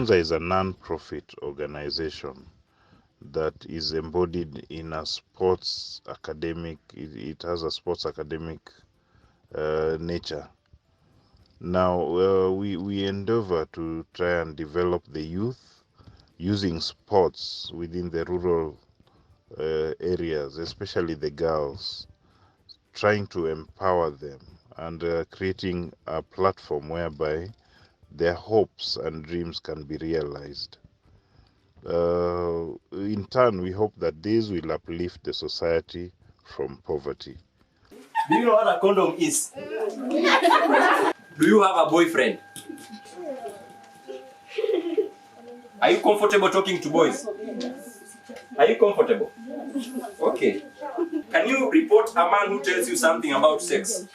Tunza is a non-profit organization that is embodied in a sports academic, it has a sports academic nature. Now, we endeavor to try and develop the youth using sports within the rural areas, especially the girls, trying to empower them and creating a platform whereby their hopes and dreams can be realized. In turn, we hope that this will uplift the society from poverty. Do you know what a condom is? Do you have a boyfriend? Are you comfortable talking to boys? Are you comfortable? Okay. Can you report a man who tells you something about sex?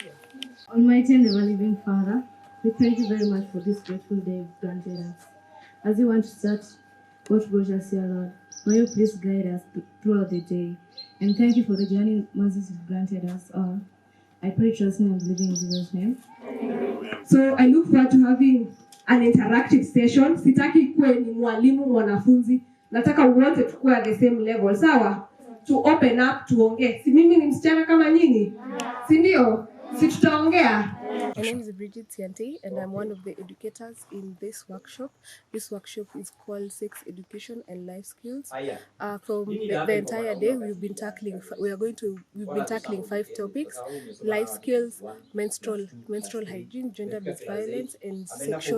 Almighty and ever-living Father, we thank you very much for this grateful day you've granted us. As we want to start what brought us here, Lord, may you please guide us throughout the day. And thank you for the journey mercies you've granted us all. I pray, trusting and believing in Jesus' name. So I look forward to having an interactive session. Sitaki kuwe ni mwalimu mwanafunzi. Nataka wote tukue at the same level. Sawa? To open up, tuongee. Si mimi ni msichana kama nyinyi? Si ndio? Si tutaongea? My name is Bridget Siante and I'm one of the educators in this workshop. This workshop is called Sex Education and Life Skills. From the entire day we've been tackling 5 topics: life skills, menstrual hygiene, gender-based violence, and sex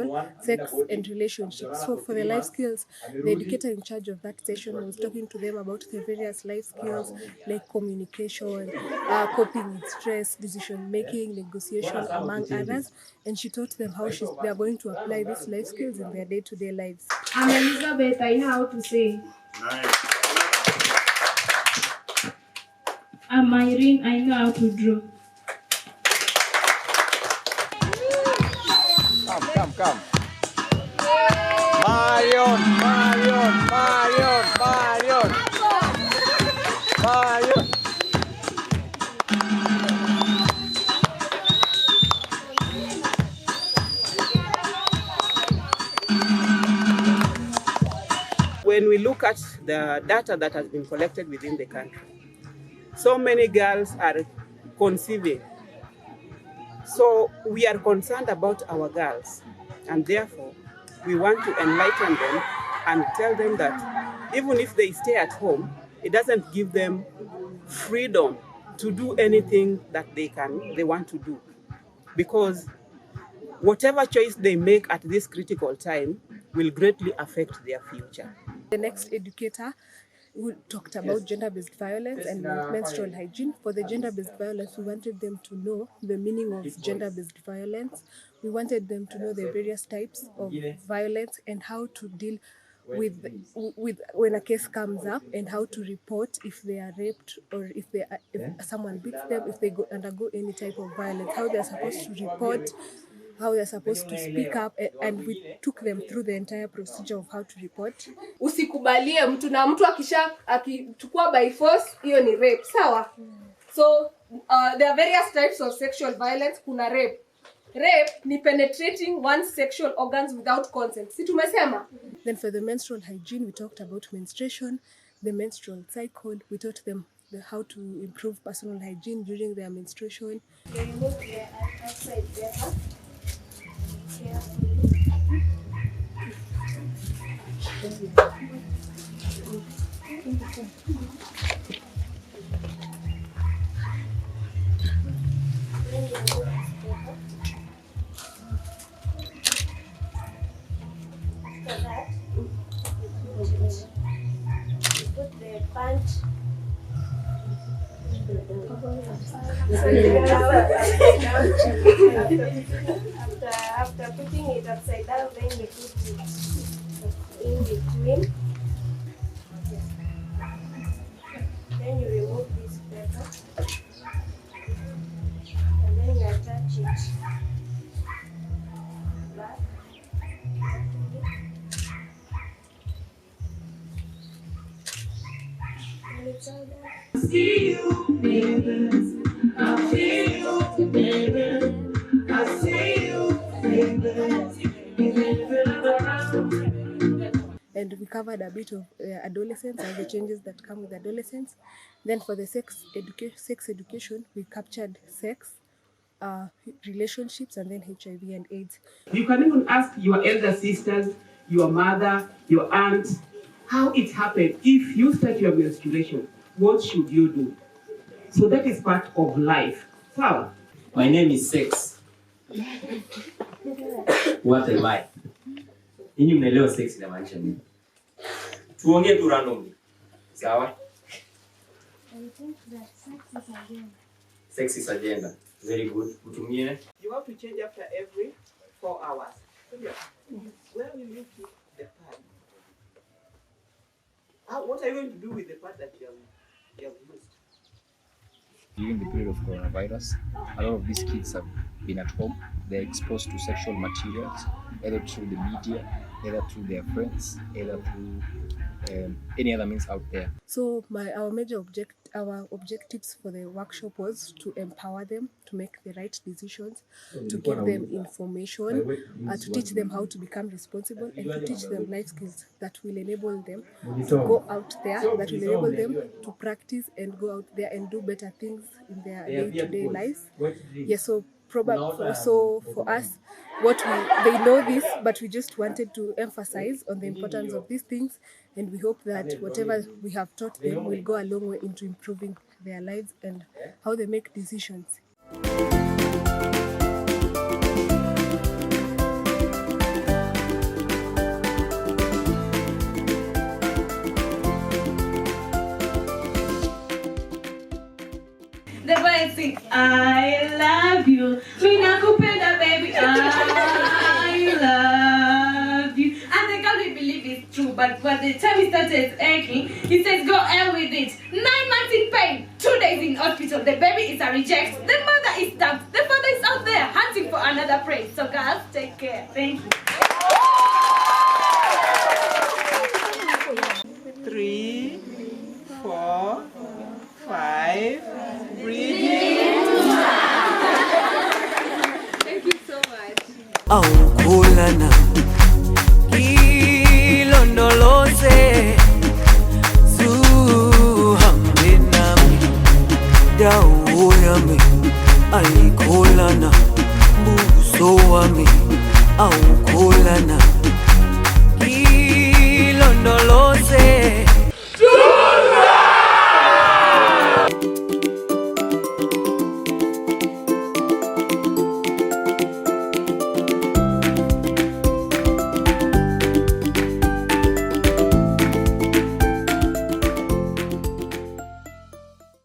and relationships. So for the life skills, the educator in charge of that session was talking to them about the various life skills like communication, coping with stress, decision making, negotiation, among others, and she taught them how they are going to apply these life skills in their day-to-day lives. I'm Elizabeth, I know how to say. Nice. I'm Irene, I know how to draw. Come. Marion. When we look at the data that has been collected within the country, so many girls are conceiving. So we are concerned about our girls, and therefore we want to enlighten them and tell them that even if they stay at home, it doesn't give them freedom to do anything that they want to do, because whatever choice they make at this critical time will greatly affect their future. The next educator who talked about gender-based violence and menstrual hygiene. For the gender-based violence, we wanted them to know the meaning of gender-based violence. We wanted them to know the various types of violence and how to deal with when a case comes up, and how to report if they are raped, or if someone beats them, if they undergo any type of violence, how they are supposed to report, how they're supposed to speak up, and we took them through the entire procedure of how to report. Usikubalie mtu na mtu akichukua by force, hiyo ni rape, sawa? So there are various types of sexual violence. Kuna rape. Rape ni penetrating one's sexual organs without consent. Si tumesema? Then for the menstrual hygiene, we talked about menstruation, the menstrual cycle. We taught them how to improve personal hygiene during their menstruation. They remove the outside wrapper. Put the punch. After putting it upside down, then you put it in between. Then you remove this paper, and then you attach it back. And it's all done. See you, baby. I feel you, baby. I see you, baby. You feel around. covered a bit of adolescents and the changes that come with adolescents. Then for the sex education, we captured sex, relationships, and then HIV and AIDS. You can even ask your elder sisters, your mother, your aunt, how it happened. If you start your menstruation, what should you do? So that is part of life. So, My name is Sex. What am I? Ninyi mnaelewa sex inamaanisha nini? Tuongee tu randomly. Sawa? I think that sex is agenda. Sex is agenda. Very good. Utumie. you have to change after every 4 hours. Where will you keep the pad? What are you going to do with the pad that you have used? During the period of coronavirus, a lot of these kids have been at home. They're exposed to sexual materials, either through the media, either through their friends, either through any other means out there. So our objectives for the workshop was to empower them to make the right decisions, to give them information, to teach them how to become responsible, and to teach them life skills that will enable them to go out there, that will enable them to practice and go out there and do better things in their day-to-day lives. Yes, so for us, they know this, but we just wanted to emphasize on the importance of these things, and we hope that whatever we have taught them will go a long way into improving their lives and how they make decisions. The boy sings, I love you. Mina kupenda, baby, I love you. And the girl will believe it's true, but by the time he started aching, he says, go hell with it. 9 months in pain, 2 days in hospital. The baby is a reject. The mother is dumped. The father is out there hunting for another prey. So girls, take care. Thank you. 3, 4, 5. Thank you so much. Aukulana ilondoloze zuhambenami dawo yami ayikulana buso wami aukulana